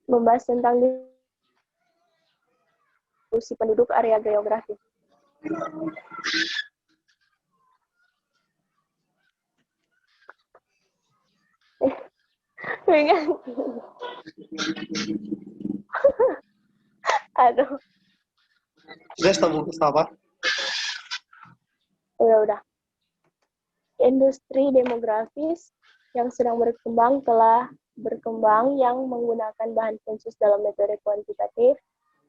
membahas tentang distribusi penduduk area geografis. Aduh. Apa? Udah. Industri demografis yang sedang berkembang telah berkembang yang menggunakan bahan sensus dalam metode kuantitatif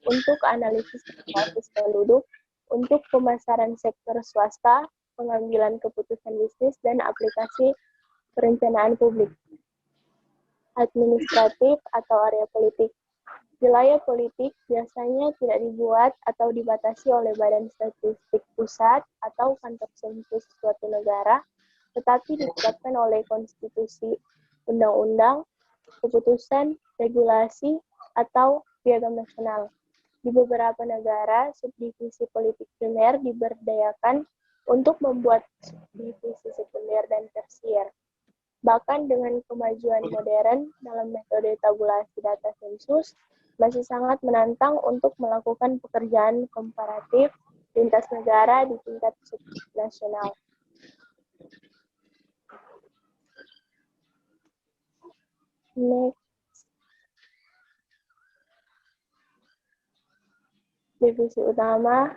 untuk analisis demografis penduduk, untuk pemasaran sektor swasta, pengambilan keputusan bisnis, dan aplikasi perencanaan publik, administratif, atau area politik. Wilayah politik biasanya tidak dibuat atau dibatasi oleh Badan Statistik Pusat atau kantor sensus suatu negara, tetapi ditetapkan oleh konstitusi, undang-undang, keputusan, regulasi, atau piagam nasional. Di beberapa negara, subdivisi politik primer diberdayakan untuk membuat subdivisi sekunder dan tersier. Bahkan dengan kemajuan modern dalam metode tabulasi data sensus, masih sangat menantang untuk melakukan pekerjaan komparatif lintas negara di tingkat subnasional. Next. Divisi utama.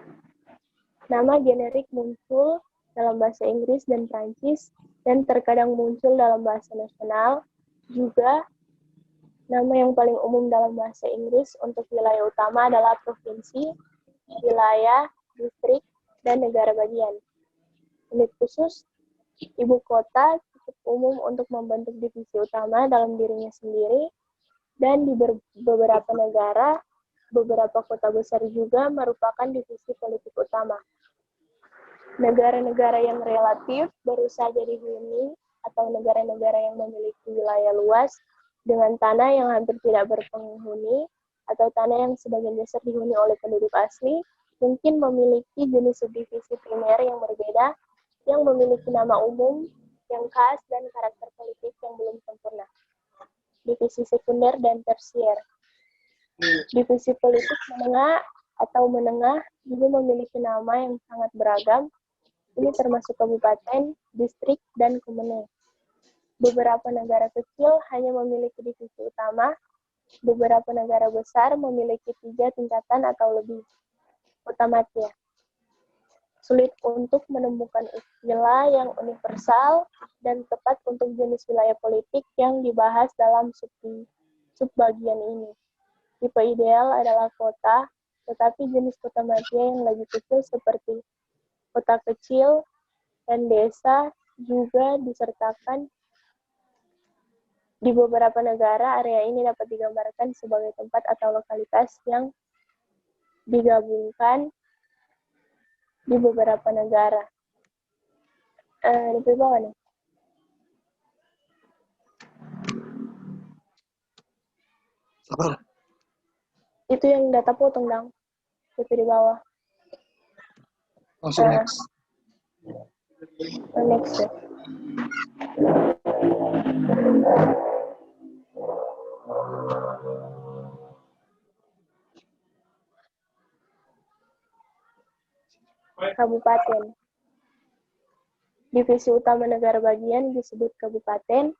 Nama generik muncul dalam bahasa Inggris dan Prancis dan terkadang muncul dalam bahasa nasional. Juga nama yang paling umum dalam bahasa Inggris untuk wilayah utama adalah provinsi, wilayah, distrik, dan negara bagian. Unit khusus, ibu kota cukup umum untuk membentuk divisi utama dalam dirinya sendiri, dan di beberapa negara, beberapa kota besar juga merupakan divisi politik utama. Negara-negara yang relatif baru saja dihuni atau negara-negara yang memiliki wilayah luas dengan tanah yang hampir tidak berpenghuni atau tanah yang sebagian besar dihuni oleh penduduk asli, mungkin memiliki jenis subdivisi primer yang berbeda, yang memiliki nama umum, yang khas, dan karakter politik yang belum sempurna. Divisi sekunder dan tersier. Divisi politik menengah atau menengah juga memiliki nama yang sangat beragam. Ini termasuk kabupaten, distrik, dan komune. Beberapa negara kecil hanya memiliki divisi utama, beberapa negara besar memiliki 3 tingkatan atau lebih. Utamatia. Sulit untuk menemukan istilah yang universal dan tepat untuk jenis wilayah politik yang dibahas dalam subbagian ini. Tipe ideal adalah kota, tetapi jenis utamatia yang lebih kecil seperti kota kecil dan desa juga disertakan. Di beberapa negara, area ini dapat digambarkan sebagai tempat atau lokalitas yang digabungkan di beberapa negara. Di bawah nih. Sabar. Itu yang data potong, Dang. Di bawah. Langsung next. Next ya. Kabupaten. Divisi utama negara bagian disebut kabupaten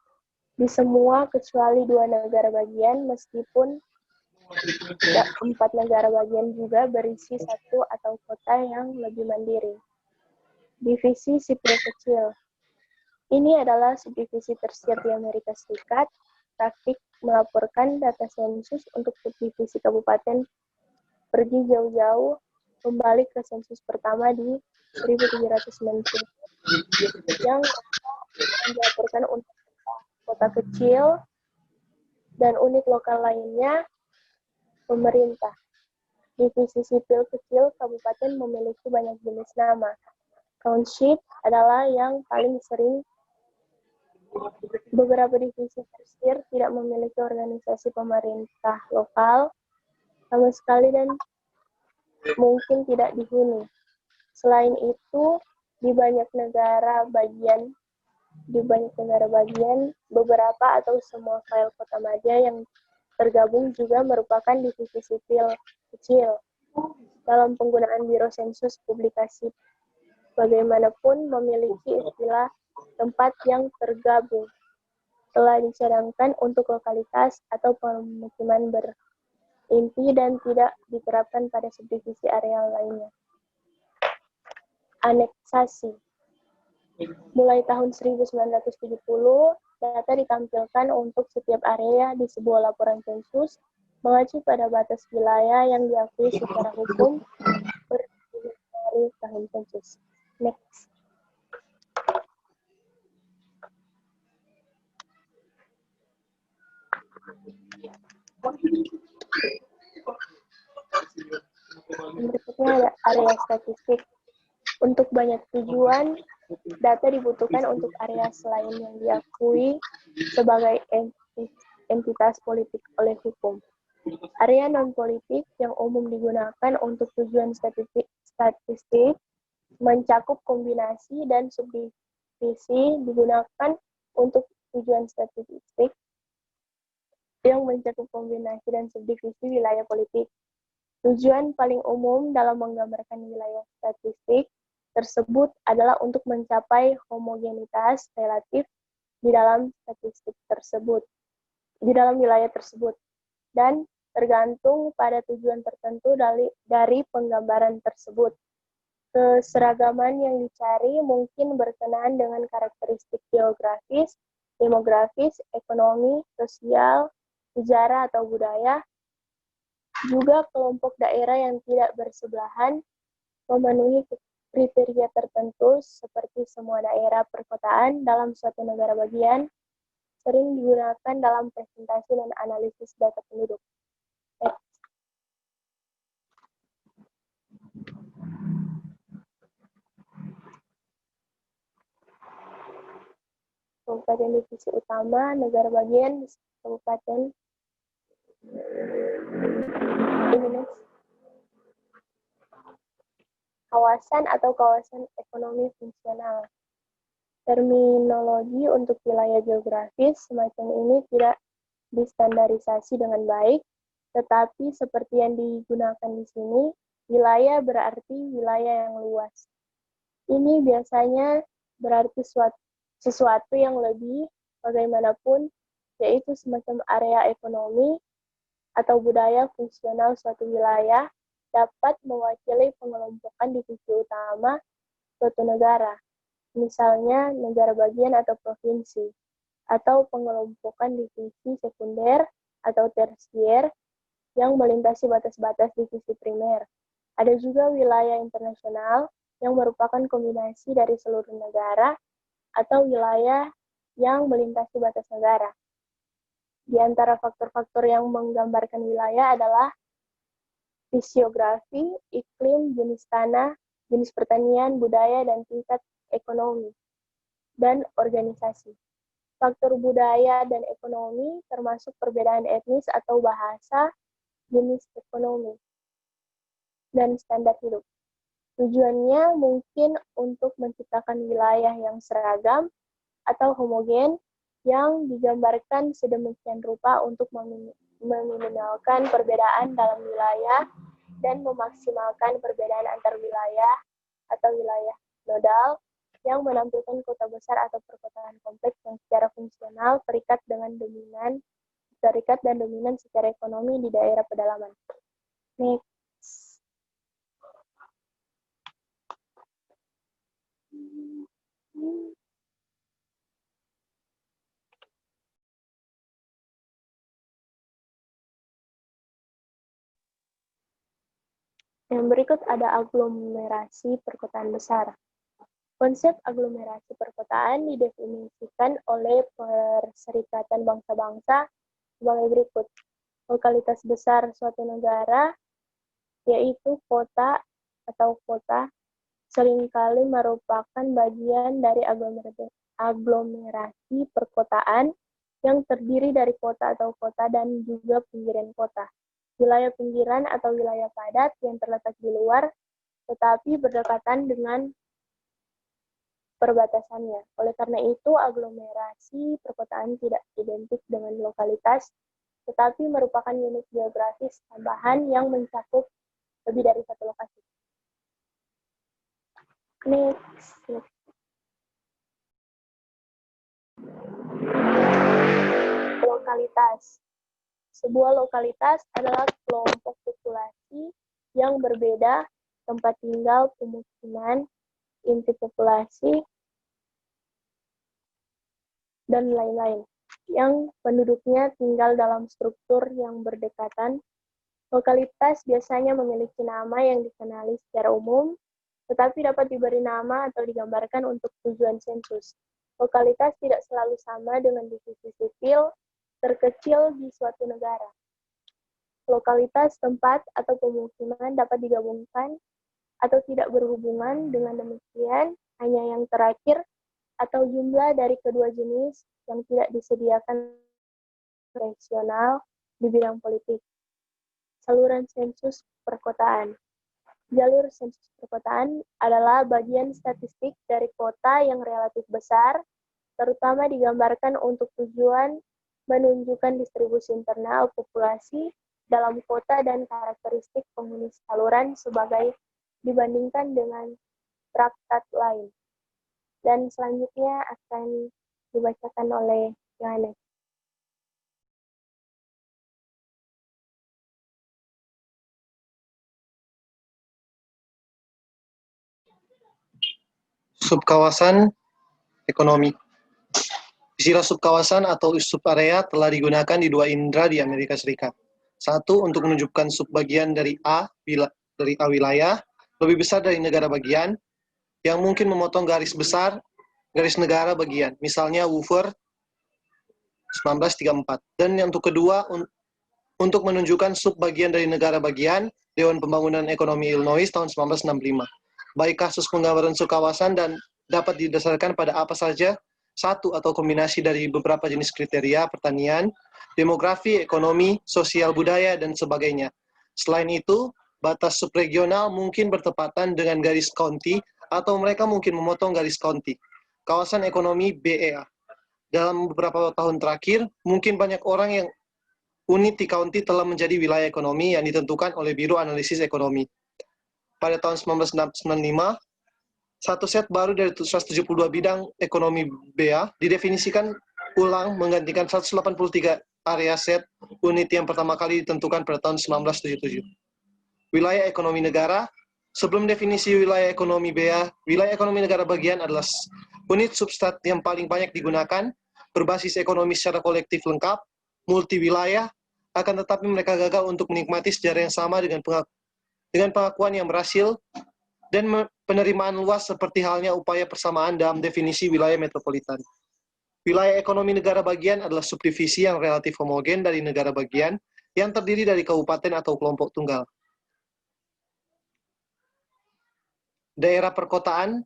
di semua kecuali 2 negara bagian, meskipun 4 negara bagian juga berisi 1 atau kota yang lebih mandiri. Divisi sipil kecil. Ini adalah subdivisi tersier di Amerika Serikat. Praktik melaporkan data sensus untuk subdivisi kabupaten pergi jauh-jauh kembali ke sensus pertama di 1790 yang dilaporkan untuk kota kecil dan unit lokal lainnya pemerintah. Divisi sipil kecil kabupaten memiliki banyak jenis nama. Township adalah yang paling sering. Beberapa divisi tersier tidak memiliki organisasi pemerintah lokal sama sekali dan mungkin tidak dihuni. Selain itu, di banyak negara bagian, beberapa atau semua file kota madya yang tergabung juga merupakan divisi sipil kecil dalam penggunaan Biro Sensus Publikasi. Bagaimanapun memiliki istilah tempat yang tergabung telah dicadangkan untuk lokalitas atau pemukiman berinti dan tidak diterapkan pada subdivisi areal lainnya. Aneksasi. Mulai tahun 1970, data ditampilkan untuk setiap area di sebuah laporan sensus mengacu pada batas wilayah yang diakui secara hukum berdasarkan dari tahun sensus. Next. Berikutnya ada area statistik. Untuk banyak tujuan, data dibutuhkan untuk area selain yang diakui sebagai entitas politik oleh hukum. Area non-politik yang umum digunakan untuk tujuan statistik mencakup kombinasi dan subdivisi digunakan untuk tujuan statistik yang mencakup kombinasi dan subdivisi wilayah politik. Tujuan paling umum dalam menggambarkan wilayah statistik tersebut adalah untuk mencapai homogenitas relatif di dalam statistik tersebut, di dalam wilayah tersebut, dan tergantung pada tujuan tertentu dari penggambaran tersebut. Keseragaman yang dicari mungkin berkenaan dengan karakteristik geografis, demografis, ekonomi, sosial, sejarah atau budaya, juga kelompok daerah yang tidak bersebelahan memenuhi kriteria tertentu seperti semua daerah perkotaan dalam suatu negara bagian sering digunakan dalam presentasi dan analisis data penduduk. Kabupaten divisi utama, negara bagian, kabupaten. Kawasan atau kawasan ekonomi fungsional. Terminologi untuk wilayah geografis semacam ini tidak distandarisasi dengan baik, tetapi seperti yang digunakan di sini, wilayah berarti wilayah yang luas. Ini biasanya berarti sesuatu yang lebih bagaimanapun, yaitu semacam area ekonomi atau budaya fungsional suatu wilayah dapat mewakili pengelompokan divisi utama suatu negara, misalnya negara bagian atau provinsi, atau pengelompokan divisi sekunder atau tersier yang melintasi batas-batas divisi primer. Ada juga wilayah internasional yang merupakan kombinasi dari seluruh negara atau wilayah yang melintasi batas negara. Di antara faktor-faktor yang menggambarkan wilayah adalah fisiografi, iklim, jenis tanah, jenis pertanian, budaya, dan tingkat ekonomi, dan organisasi. Faktor budaya dan ekonomi termasuk perbedaan etnis atau bahasa, jenis ekonomi, dan standar hidup. Tujuannya mungkin untuk menciptakan wilayah yang seragam atau homogen yang digambarkan sedemikian rupa untuk meminimalkan perbedaan dalam wilayah dan memaksimalkan perbedaan antar wilayah atau wilayah nodal yang menampilkan kota besar atau perkotaan kompleks yang secara fungsional terikat dan dominan secara ekonomi di daerah pedalaman. Next. Yang berikut ada aglomerasi perkotaan besar. Konsep aglomerasi perkotaan didefinisikan oleh Perserikatan Bangsa-Bangsa sebagai berikut. Lokalitas besar suatu negara, yaitu kota atau kota, seringkali merupakan bagian dari aglomerasi perkotaan yang terdiri dari kota atau kota dan juga pinggiran kota. Wilayah pinggiran atau wilayah padat yang terletak di luar, tetapi berdekatan dengan perbatasannya. Oleh karena itu, aglomerasi perkotaan tidak identik dengan lokalitas tetapi merupakan unit geografis tambahan yang mencakup lebih dari satu lokasi. Next. Lokalitas. Sebuah lokalitas adalah kelompok populasi yang berbeda, tempat tinggal, pemukiman, inti populasi, dan lain-lain, yang penduduknya tinggal dalam struktur yang berdekatan. Lokalitas biasanya memiliki nama yang dikenali secara umum, tetapi dapat diberi nama atau digambarkan untuk tujuan sensus. Lokalitas tidak selalu sama dengan divisi sipil terkecil di suatu negara. Lokalitas tempat atau pemukiman dapat digabungkan atau tidak berhubungan. Dengan demikian, hanya yang terakhir atau jumlah dari kedua jenis yang tidak disediakan rasional di bidang politik. Saluran sensus perkotaan. Jalur sensus perkotaan adalah bagian statistik dari kota yang relatif besar, terutama digambarkan untuk tujuan menunjukkan distribusi internal populasi dalam kota dan karakteristik penghuni saluran sebagai dibandingkan dengan traktat lain. Dan selanjutnya akan dibacakan oleh Yohanes. Subkawasan ekonomi. Istilah subkawasan atau subarea telah digunakan di dua indera di Amerika Serikat. Satu, untuk menunjukkan subbagian dari A wilayah, lebih besar dari negara bagian, yang mungkin memotong garis besar, garis negara bagian. Misalnya Woofer 1934. Dan yang untuk kedua, untuk menunjukkan subbagian dari negara bagian, Dewan Pembangunan Ekonomi Illinois tahun 1965. Baik kasus penggambaran subkawasan dan dapat didasarkan pada apa saja, satu atau kombinasi dari beberapa jenis kriteria pertanian, demografi, ekonomi, sosial budaya, dan sebagainya. Selain itu, batas subregional mungkin bertepatan dengan garis county atau mereka mungkin memotong garis county. Kawasan ekonomi BEA. Dalam beberapa tahun terakhir, mungkin banyak orang yang unit di county telah menjadi wilayah ekonomi yang ditentukan oleh Biro Analisis Ekonomi. Pada tahun 1995, satu set baru dari 172 bidang ekonomi BEA didefinisikan ulang menggantikan 183 area set unit yang pertama kali ditentukan pada tahun 1977. Wilayah ekonomi negara. Sebelum definisi wilayah ekonomi BEA, wilayah ekonomi negara bagian adalah unit substrat yang paling banyak digunakan, berbasis ekonomi secara kolektif lengkap, multi wilayah, akan tetapi mereka gagal untuk menikmati sejarah yang sama dengan pengakuan yang berhasil dan penerimaan luas seperti halnya upaya persamaan dalam definisi wilayah metropolitan. Wilayah ekonomi negara bagian adalah subdivisi yang relatif homogen dari negara bagian yang terdiri dari kabupaten atau kelompok tunggal. Daerah perkotaan,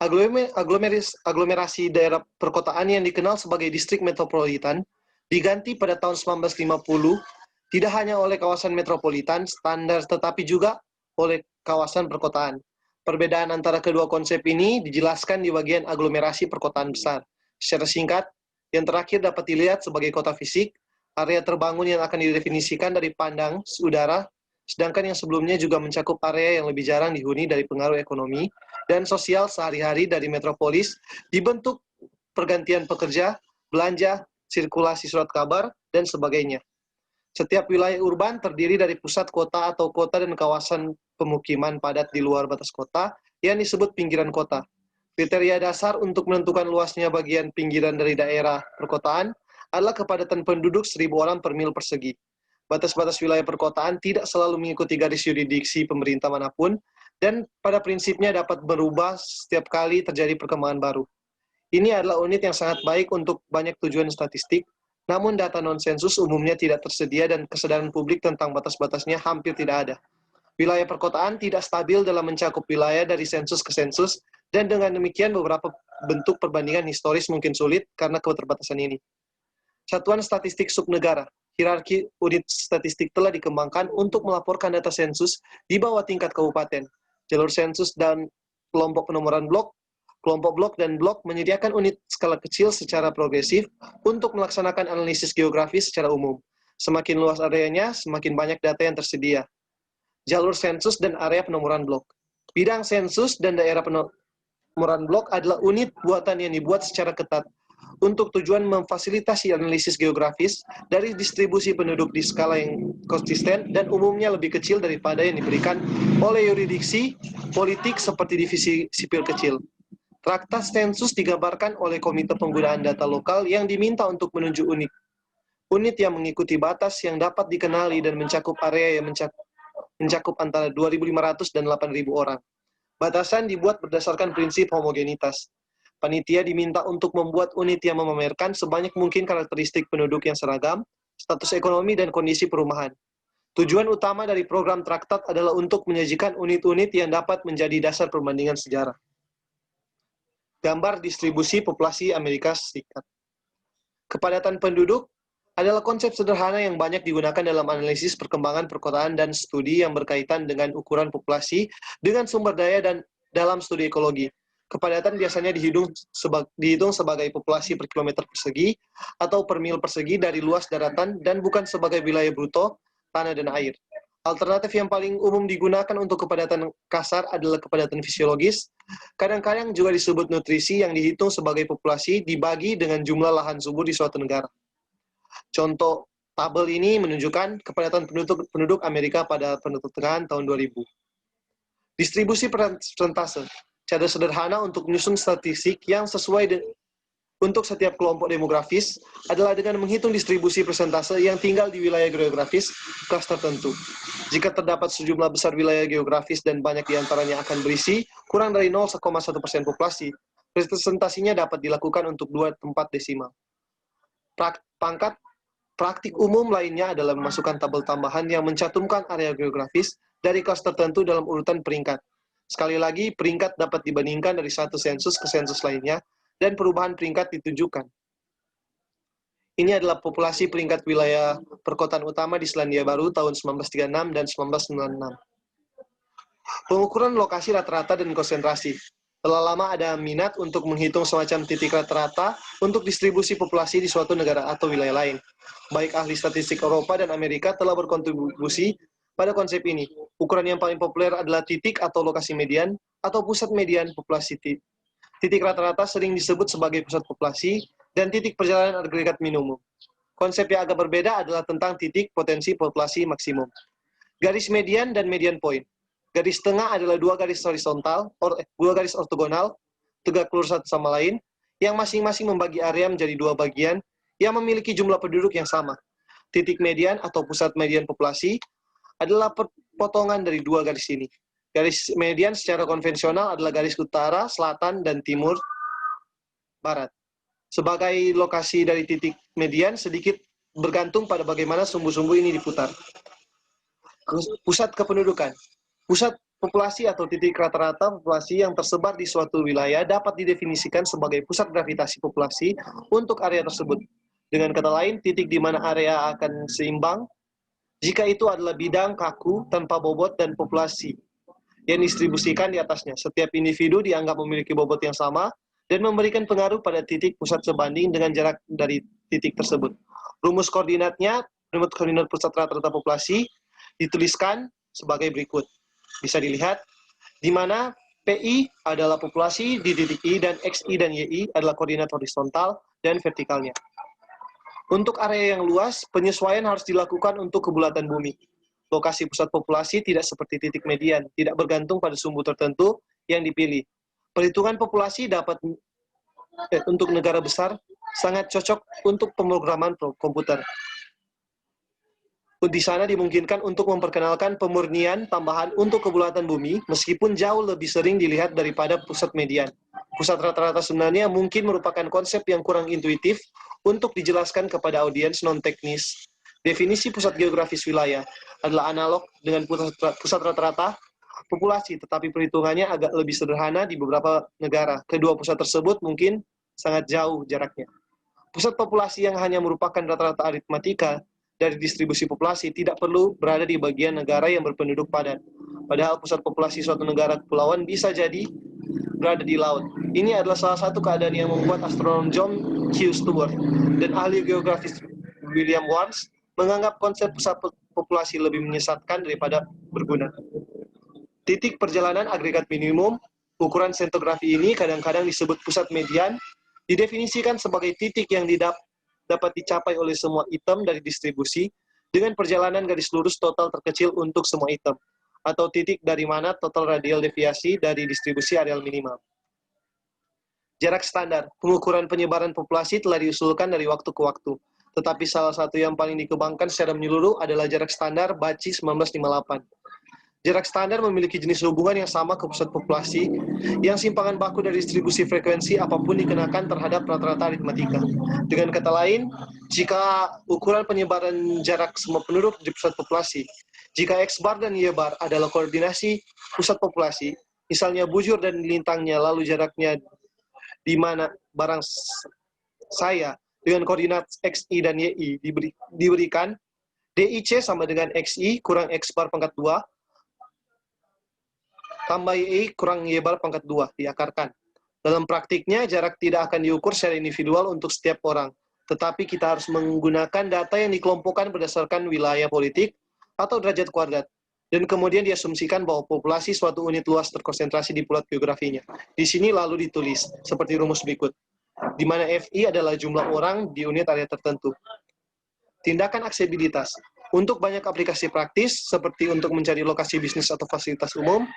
aglomerasi daerah perkotaan yang dikenal sebagai distrik metropolitan diganti pada tahun 1950 tidak hanya oleh kawasan metropolitan standar tetapi juga oleh kawasan perkotaan. Perbedaan antara kedua konsep ini dijelaskan di bagian aglomerasi perkotaan besar. Secara singkat, yang terakhir dapat dilihat sebagai kota fisik, area terbangun yang akan didefinisikan dari pandang udara, sedangkan yang sebelumnya juga mencakup area yang lebih jarang dihuni dari pengaruh ekonomi dan sosial sehari-hari dari metropolis, dibentuk pergantian pekerja, belanja, sirkulasi surat kabar, dan sebagainya. Setiap wilayah urban terdiri dari pusat kota atau kota dan kawasan pemukiman padat di luar batas kota yang disebut pinggiran kota. Kriteria dasar untuk menentukan luasnya bagian pinggiran dari daerah perkotaan adalah kepadatan penduduk 1.000 orang per mil persegi. Batas-batas wilayah perkotaan tidak selalu mengikuti garis yurisdiksi pemerintah manapun dan pada prinsipnya dapat berubah setiap kali terjadi perkembangan baru. Ini adalah unit yang sangat baik untuk banyak tujuan statistik, namun data non-sensus umumnya tidak tersedia dan kesadaran publik tentang batas-batasnya hampir tidak ada. Wilayah perkotaan tidak stabil dalam mencakup wilayah dari sensus ke sensus, dan dengan demikian beberapa bentuk perbandingan historis mungkin sulit karena keterbatasan ini. Satuan statistik subnegara. Hierarki unit statistik telah dikembangkan untuk melaporkan data sensus di bawah tingkat kabupaten. Jalur sensus dan kelompok penomoran blok, kelompok blok dan blok menyediakan unit skala kecil secara progresif untuk melaksanakan analisis geografis secara umum. Semakin luas areanya, semakin banyak data yang tersedia. Jalur sensus dan area penomoran blok. Bidang sensus dan daerah penomoran blok adalah unit buatan yang dibuat secara ketat untuk tujuan memfasilitasi analisis geografis dari distribusi penduduk di skala yang konsisten dan umumnya lebih kecil daripada yang diberikan oleh yurisdiksi politik seperti divisi sipil kecil. Traktat sensus digambarkan oleh Komite Penggunaan Data Lokal yang diminta untuk menunjuk unit yang mengikuti batas yang dapat dikenali dan mencakup area yang mencakup antara 2.500 dan 8.000 orang. Batasan dibuat berdasarkan prinsip homogenitas. Panitia diminta untuk membuat unit yang memamerkan sebanyak mungkin karakteristik penduduk yang seragam, status ekonomi, dan kondisi perumahan. Tujuan utama dari program traktat adalah untuk menyajikan unit-unit yang dapat menjadi dasar perbandingan sejarah. Gambar distribusi populasi Amerika Serikat. Kepadatan penduduk adalah konsep sederhana yang banyak digunakan dalam analisis perkembangan perkotaan dan studi yang berkaitan dengan ukuran populasi dengan sumber daya dan dalam studi ekologi. Kepadatan biasanya dihitung sebagai populasi per kilometer persegi atau per mil persegi dari luas daratan dan bukan sebagai wilayah bruto, tanah, dan air. Alternatif yang paling umum digunakan untuk kepadatan kasar adalah kepadatan fisiologis. Kadang-kadang juga disebut nutrisi yang dihitung sebagai populasi dibagi dengan jumlah lahan subur di suatu negara. Contoh tabel ini menunjukkan kepadatan penduduk Amerika pada pertengahan tahun 2000. Distribusi persentase. Cara sederhana untuk menyusun statistik yang sesuai untuk setiap kelompok demografis adalah dengan menghitung distribusi persentase yang tinggal di wilayah geografis kelas tertentu. Jika terdapat sejumlah besar wilayah geografis dan banyak diantaranya akan berisi kurang dari 0,1% populasi, presentasinya dapat dilakukan untuk 2 tempat desimal. Praktik umum lainnya adalah memasukkan tabel tambahan yang mencantumkan area geografis dari kelas tertentu dalam urutan peringkat. Sekali lagi, peringkat dapat dibandingkan dari satu sensus ke sensus lainnya, dan perubahan peringkat ditunjukkan. Ini adalah populasi peringkat wilayah perkotaan utama di Selandia Baru tahun 1936 dan 1996. Pengukuran lokasi rata-rata dan konsentrasi. Telah lama ada minat untuk menghitung semacam titik rata-rata untuk distribusi populasi di suatu negara atau wilayah lain. Baik ahli statistik Eropa dan Amerika telah berkontribusi pada konsep ini. Ukuran yang paling populer adalah titik atau lokasi median atau pusat median populasi. Titik rata-rata sering disebut sebagai pusat populasi dan titik perjalanan agregat minimum. Konsep yang agak berbeda adalah tentang titik potensi populasi maksimum. Garis median dan median point. Garis tengah adalah dua garis ortogonal, tegak lurus satu sama lain, yang masing-masing membagi area menjadi dua bagian yang memiliki jumlah penduduk yang sama. Titik median atau pusat median populasi adalah potongan dari dua garis ini. Garis median secara konvensional adalah garis utara, selatan, dan timur, barat. Sebagai lokasi dari titik median sedikit bergantung pada bagaimana sumbu-sumbu ini diputar. Pusat kependudukan. Pusat populasi atau titik rata-rata populasi yang tersebar di suatu wilayah dapat didefinisikan sebagai pusat gravitasi populasi untuk area tersebut. Dengan kata lain, titik di mana area akan seimbang jika itu adalah bidang kaku tanpa bobot dan populasi yang didistribusikan di atasnya. Setiap individu dianggap memiliki bobot yang sama dan memberikan pengaruh pada titik pusat sebanding dengan jarak dari titik tersebut. Rumus koordinat pusat rata-rata populasi dituliskan sebagai berikut. Bisa dilihat di mana PI adalah populasi di titik I dan XI dan YI adalah koordinat horizontal dan vertikalnya. Untuk area yang luas, penyesuaian harus dilakukan untuk kebulatan bumi. Lokasi pusat populasi tidak seperti titik median, tidak bergantung pada sumbu tertentu yang dipilih. Perhitungan populasi dapat untuk negara besar sangat cocok untuk pemrograman komputer. Di sana dimungkinkan untuk memperkenalkan pemurnian tambahan untuk kebulatan bumi, meskipun jauh lebih sering dilihat daripada pusat median. Pusat rata-rata sebenarnya mungkin merupakan konsep yang kurang intuitif untuk dijelaskan kepada audiens non-teknis. Definisi pusat geografis wilayah adalah analog dengan pusat rata-rata populasi, tetapi perhitungannya agak lebih sederhana di beberapa negara. Kedua pusat tersebut mungkin sangat jauh jaraknya. Pusat populasi yang hanya merupakan rata-rata aritmatika dari distribusi populasi tidak perlu berada di bagian negara yang berpenduduk padat. Padahal pusat populasi suatu negara kepulauan bisa jadi berada di laut. Ini adalah salah satu keadaan yang membuat astronom John Q. Stewart dan ahli geografis William Warnes menganggap konsep pusat populasi lebih menyesatkan daripada berguna. Titik perjalanan agregat minimum, ukuran sentografi ini kadang-kadang disebut pusat median, didefinisikan sebagai titik yang dapat dicapai oleh semua item dari distribusi dengan perjalanan garis lurus total terkecil untuk semua item, atau titik dari mana total radial deviasi dari distribusi areal minimal. Jarak standar, pengukuran penyebaran populasi telah diusulkan dari waktu ke waktu, tetapi salah satu yang paling dikembangkan secara menyeluruh adalah jarak standar Baci 1958. Jarak standar memiliki jenis hubungan yang sama ke pusat populasi, yang simpangan baku dari distribusi frekuensi apapun dikenakan terhadap rata-rata aritmatika. Dengan kata lain, jika ukuran penyebaran jarak semua penduduk di pusat populasi, jika X bar dan Y bar adalah koordinasi pusat populasi, misalnya bujur dan lintangnya, lalu jaraknya di mana barang saya dengan koordinat XI dan YI diberikan, DIC sama dengan XI kurang X bar pangkat 2, tambah YI kurang Y bar pangkat 2, diakarkan. Dalam praktiknya, jarak tidak akan diukur secara individual untuk setiap orang, tetapi kita harus menggunakan data yang dikelompokkan berdasarkan wilayah politik atau derajat kuadrat, dan kemudian diasumsikan bahwa populasi suatu unit luas terkonsentrasi di pusat geografinya. Di sini lalu ditulis, seperti rumus berikut, di mana FI adalah jumlah orang di unit area tertentu. Tindakan aksesibilitas. Untuk banyak aplikasi praktis, seperti untuk mencari lokasi bisnis atau fasilitas umum,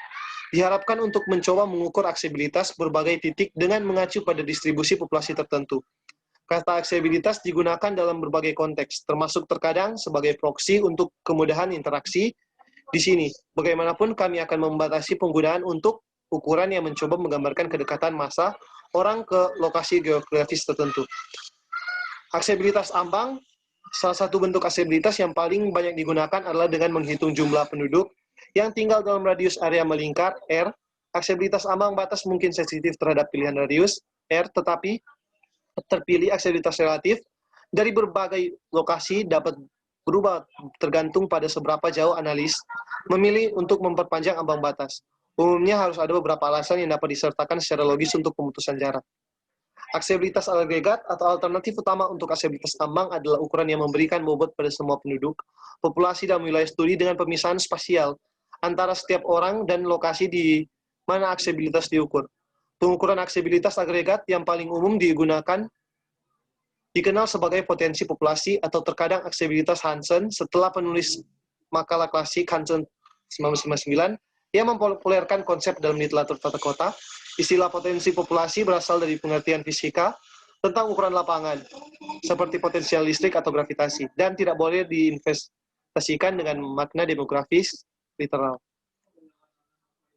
diharapkan untuk mencoba mengukur aksesibilitas berbagai titik dengan mengacu pada distribusi populasi tertentu. Kata aksesibilitas digunakan dalam berbagai konteks, termasuk terkadang sebagai proksi untuk kemudahan interaksi. Di sini, bagaimanapun kami akan membatasi penggunaan untuk ukuran yang mencoba menggambarkan kedekatan massa orang ke lokasi geografis tertentu. Aksesibilitas ambang, salah satu bentuk aksesibilitas yang paling banyak digunakan adalah dengan menghitung jumlah penduduk yang tinggal dalam radius area melingkar, R. Aksesibilitas ambang batas mungkin sensitif terhadap pilihan radius, R, tetapi terpilih aksesibilitas relatif dari berbagai lokasi dapat berubah tergantung pada seberapa jauh analis memilih untuk memperpanjang ambang batas. Umumnya harus ada beberapa alasan yang dapat disertakan secara logis untuk pemutusan jarak. Aksesibilitas agregat atau alternatif utama untuk aksesibilitas ambang adalah ukuran yang memberikan bobot pada semua penduduk, populasi dalam wilayah studi dengan pemisahan spasial antara setiap orang dan lokasi di mana aksesibilitas diukur. Pengukuran aksesibilitas agregat yang paling umum dikenal sebagai potensi populasi atau terkadang aksesibilitas Hansen setelah penulis makalah klasik Hansen 1999 yang mempopulerkan konsep dalam literatur tata kota. Istilah potensi populasi berasal dari pengertian fisika tentang ukuran lapangan, seperti potensial listrik atau gravitasi, dan tidak boleh diinvestasikan dengan makna demografis literal.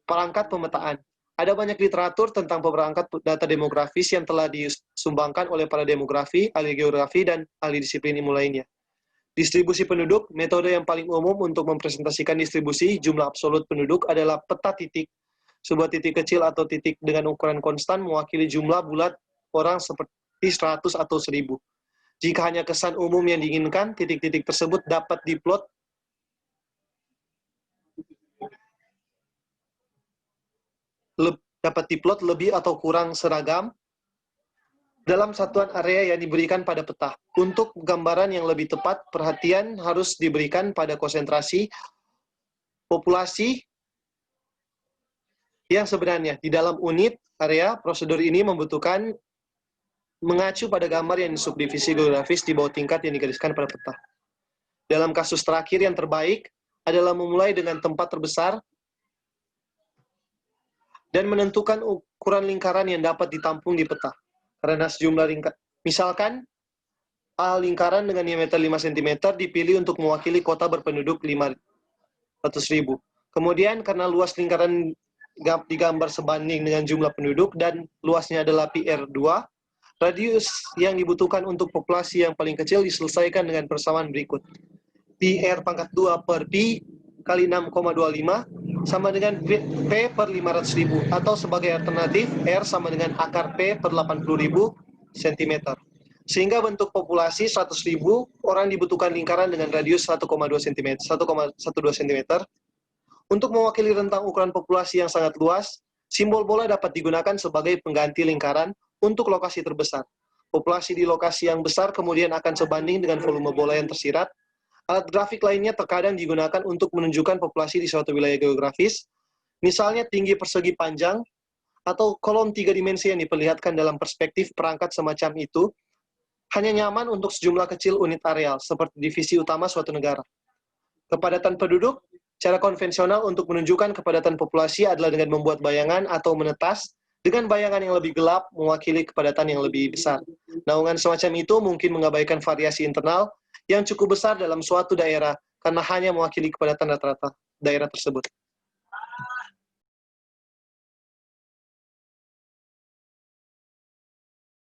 Perangkat pemetaan. Ada banyak literatur tentang perangkat data demografis yang telah disumbangkan oleh para demografi, ahli geografi, dan ahli disiplin ilmu lainnya. Distribusi penduduk, metode yang paling umum untuk mempresentasikan distribusi jumlah absolut penduduk adalah peta titik. Sebuah titik kecil atau titik dengan ukuran konstan mewakili jumlah bulat orang seperti 100 atau 1000. Jika hanya kesan umum yang diinginkan, titik-titik tersebut dapat diplot lebih atau kurang seragam dalam satuan area yang diberikan pada peta. Untuk gambaran yang lebih tepat, perhatian harus diberikan pada konsentrasi populasi yang sebenarnya. Di dalam unit area, prosedur ini membutuhkan mengacu pada gambar yang disubdivisi geografis di bawah tingkat yang digariskan pada peta. Dalam kasus terakhir yang terbaik adalah memulai dengan tempat terbesar dan menentukan ukuran lingkaran yang dapat ditampung di peta. Karena sejumlah lingkaran, misalkan lingkaran dengan diameter 5 cm dipilih untuk mewakili kota berpenduduk 500.000. Kemudian karena luas lingkaran digambar sebanding dengan jumlah penduduk dan luasnya adalah PR2, radius yang dibutuhkan untuk populasi yang paling kecil diselesaikan dengan persamaan berikut. PR pangkat 2 per Pi kali 6,25 sama dengan P per 500.000, atau sebagai alternatif, R sama dengan akar P per 80.000 cm. Sehingga bentuk populasi 100.000 orang dibutuhkan lingkaran dengan radius 1,12 cm. Untuk mewakili rentang ukuran populasi yang sangat luas, simbol bola dapat digunakan sebagai pengganti lingkaran untuk lokasi terbesar. Populasi di lokasi yang besar kemudian akan sebanding dengan volume bola yang tersirat. Alat grafik lainnya terkadang digunakan untuk menunjukkan populasi di suatu wilayah geografis, misalnya tinggi persegi panjang, atau kolom 3 dimensi yang diperlihatkan dalam perspektif perangkat semacam itu, hanya nyaman untuk sejumlah kecil unit areal, seperti divisi utama suatu negara. Kepadatan penduduk, cara konvensional untuk menunjukkan kepadatan populasi adalah dengan membuat bayangan atau menetas dengan bayangan yang lebih gelap mewakili kepadatan yang lebih besar. Naungan semacam itu mungkin mengabaikan variasi internal yang cukup besar dalam suatu daerah karena hanya mewakili kepadatan rata-rata daerah tersebut.